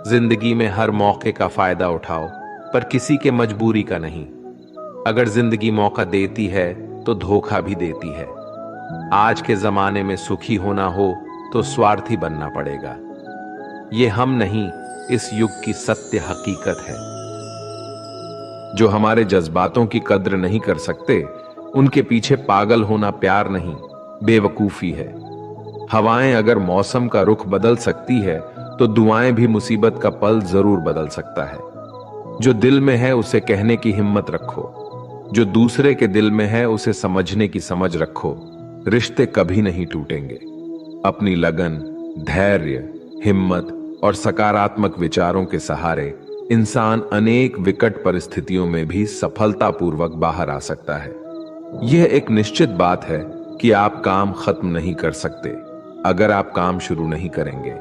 जिंदगी में हर मौके का फायदा उठाओ, पर किसी के मजबूरी का नहीं। अगर जिंदगी मौका देती है तो धोखा भी देती है। आज के जमाने में सुखी होना हो तो स्वार्थी बनना पड़ेगा। ये हम नहीं, इस युग की सत्य हकीकत है। जो हमारे जज्बातों की कद्र नहीं कर सकते, उनके पीछे पागल होना प्यार नहीं, बेवकूफी है। हवाएं अगर मौसम का रुख बदल सकती है तो दुआएं भी मुसीबत का पल जरूर बदल सकता है। जो दिल में है उसे कहने की हिम्मत रखो, जो दूसरे के दिल में है उसे समझने की समझ रखो। रिश्ते कभी नहीं टूटेंगे। अपनी लगन, धैर्य, हिम्मत और सकारात्मक विचारों के सहारे इंसान अनेक विकट परिस्थितियों में भी सफलतापूर्वक बाहर आ सकता है। यह एक निश्चित बात है कि आप काम खत्म नहीं कर सकते अगर आप काम शुरू नहीं करेंगे।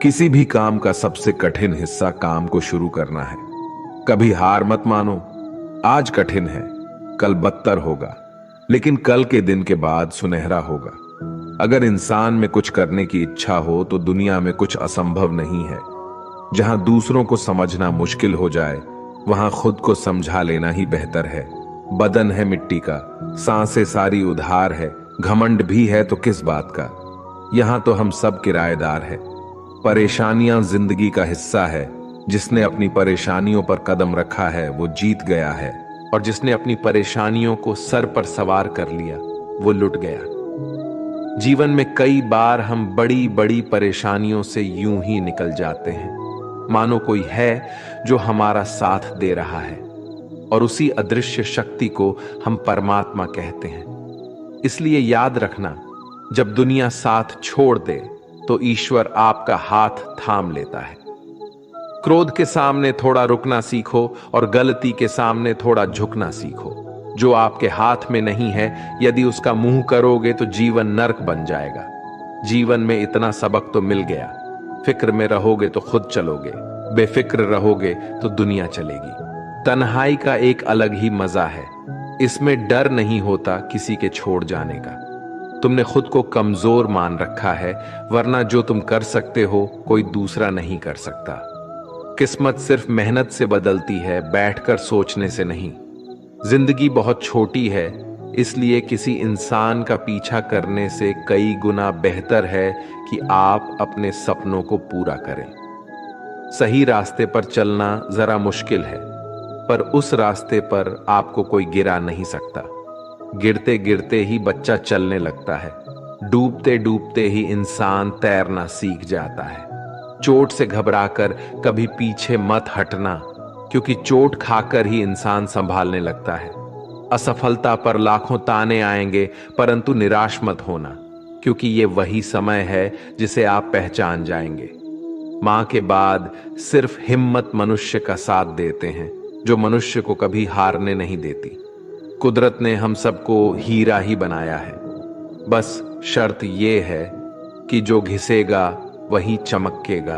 किसी भी काम का सबसे कठिन हिस्सा काम को शुरू करना है। कभी हार मत मानो। आज कठिन है, कल बदतर होगा, लेकिन कल के दिन के बाद सुनहरा होगा। अगर इंसान में कुछ करने की इच्छा हो तो दुनिया में कुछ असंभव नहीं है। जहां दूसरों को समझना मुश्किल हो जाए, वहां खुद को समझा लेना ही बेहतर है। बदन है मिट्टी का, सांसें सारी उधार है, घमंड भी है तो किस बात का। यहां तो हम सब किराएदार हैं। परेशानियां जिंदगी का हिस्सा है। जिसने अपनी परेशानियों पर कदम रखा है वो जीत गया है, और जिसने अपनी परेशानियों को सर पर सवार कर लिया वो लुट गया। जीवन में कई बार हम बड़ी बड़ी परेशानियों से यूं ही निकल जाते हैं, मानो कोई है जो हमारा साथ दे रहा है, और उसी अदृश्य शक्ति को हम परमात्मा कहते हैं। इसलिए याद रखना, जब दुनिया साथ छोड़ दे तो ईश्वर आपका हाथ थाम लेता है। क्रोध के सामने थोड़ा रुकना सीखो और गलती के सामने थोड़ा झुकना सीखो। जो आपके हाथ में नहीं है, यदि उसका मुंह करोगे तो जीवन नर्क बन जाएगा। जीवन में इतना सबक तो मिल गया। फिक्र में रहोगे तो खुद चलोगे, बेफिक्र रहोगे तो दुनिया चलेगी। तन्हाई का एक अलग ही मजा है। इसमें डर नहीं होता किसी के छोड़ जाने का। तुमने खुद को कमजोर मान रखा है, वरना जो तुम कर सकते हो कोई दूसरा नहीं कर सकता। किस्मत सिर्फ मेहनत से बदलती है, बैठकर सोचने से नहीं। जिंदगी बहुत छोटी है, इसलिए किसी इंसान का पीछा करने से कई गुना बेहतर है कि आप अपने सपनों को पूरा करें। सही रास्ते पर चलना जरा मुश्किल है, पर उस रास्ते पर आपको कोई गिरा नहीं सकता। गिरते गिरते ही बच्चा चलने लगता है, डूबते डूबते ही इंसान तैरना सीख जाता है। चोट से घबराकर कभी पीछे मत हटना, क्योंकि चोट खाकर ही इंसान संभालने लगता है। असफलता पर लाखों ताने आएंगे, परंतु निराश मत होना, क्योंकि ये वही समय है जिसे आप पहचान जाएंगे। मां के बाद सिर्फ हिम्मत मनुष्य का साथ देते हैं, जो मनुष्य को कभी हारने नहीं देती। कुदरत ने हम सबको हीरा ही बनाया है, बस शर्त यह है कि जो घिसेगा वही चमकेगा।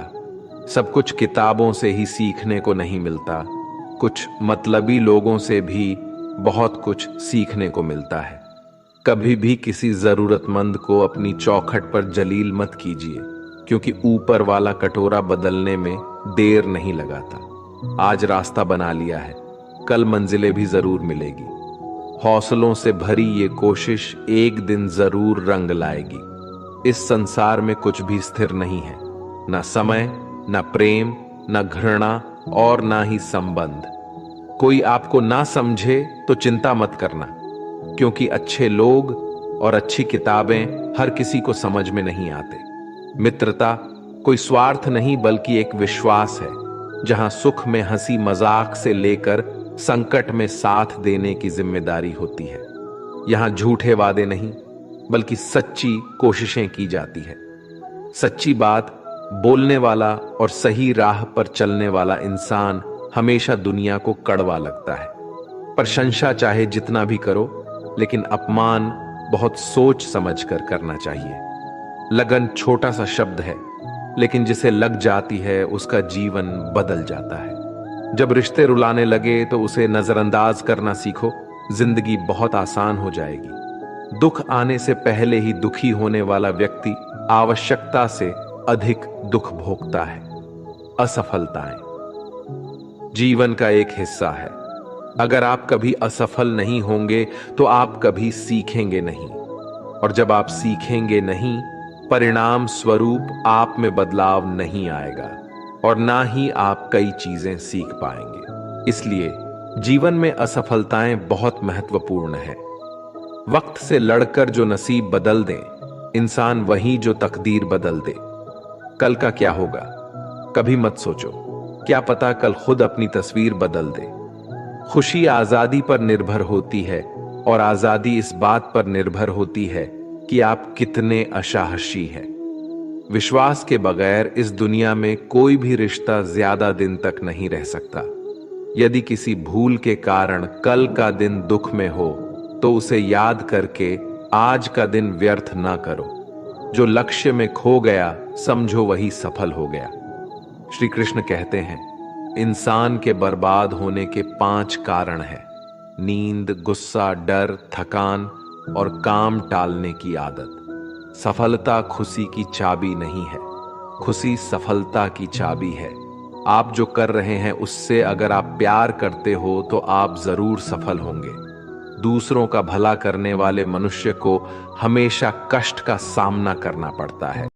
सब कुछ किताबों से ही सीखने को नहीं मिलता, कुछ मतलबी लोगों से भी बहुत कुछ सीखने को मिलता है। कभी भी किसी जरूरतमंद को अपनी चौखट पर जलील मत कीजिए, क्योंकि ऊपर वाला कटोरा बदलने में देर नहीं लगाता। आज रास्ता बना लिया है, कल मंजिलें भी जरूर मिलेगी। हौसलों से भरी ये कोशिश एक दिन जरूर रंग लाएगी। इस संसार में कुछ भी स्थिर नहीं है, ना समय, ना प्रेम, ना घृणा और ना ही संबंध। कोई आपको ना समझे तो चिंता मत करना, क्योंकि अच्छे लोग और अच्छी किताबें हर किसी को समझ में नहीं आते। मित्रता कोई स्वार्थ नहीं बल्कि एक विश्वास है, जहां सुख में हंसी मजाक से लेकर संकट में साथ देने की जिम्मेदारी होती है। यहां झूठे वादे नहीं बल्कि सच्ची कोशिशें की जाती है। सच्ची बात बोलने वाला और सही राह पर चलने वाला इंसान हमेशा दुनिया को कड़वा लगता है। प्रशंसा चाहे जितना भी करो, लेकिन अपमान बहुत सोच समझ कर करना चाहिए। लगन छोटा सा शब्द है, लेकिन जिसे लग जाती है उसका जीवन बदल जाता है। जब रिश्ते रुलाने लगे तो उसे नजरअंदाज करना सीखो, जिंदगी बहुत आसान हो जाएगी। दुख आने से पहले ही दुखी होने वाला व्यक्ति आवश्यकता से अधिक दुख भोगता है। असफलताएं जीवन का एक हिस्सा है। अगर आप कभी असफल नहीं होंगे तो आप कभी सीखेंगे नहीं, और जब आप सीखेंगे नहीं, परिणाम स्वरूप आप में बदलाव नहीं आएगा और ना ही आप कई चीजें सीख पाएंगे। इसलिए जीवन में असफलताएं बहुत महत्वपूर्ण है। वक्त से लड़कर जो नसीब बदल दे इंसान वही जो तकदीर बदल दे। कल का क्या होगा कभी मत सोचो, क्या पता कल खुद अपनी तस्वीर बदल दे। खुशी आजादी पर निर्भर होती है और आजादी इस बात पर निर्भर होती है कि आप कितने असाहसी हैं। विश्वास के बगैर इस दुनिया में कोई भी रिश्ता ज्यादा दिन तक नहीं रह सकता। यदि किसी भूल के कारण कल का दिन दुख में हो तो उसे याद करके आज का दिन व्यर्थ ना करो। जो लक्ष्य में खो गया समझो वही सफल हो गया। श्री कृष्ण कहते हैं, इंसान के बर्बाद होने के 5 कारण हैं: नींद, गुस्सा, डर, थकान और काम टालने की आदत। सफलता खुशी की चाबी नहीं है, खुशी सफलता की चाबी है। आप जो कर रहे हैं उससे अगर आप प्यार करते हो तो आप जरूर सफल होंगे। दूसरों का भला करने वाले मनुष्य को हमेशा कष्ट का सामना करना पड़ता है।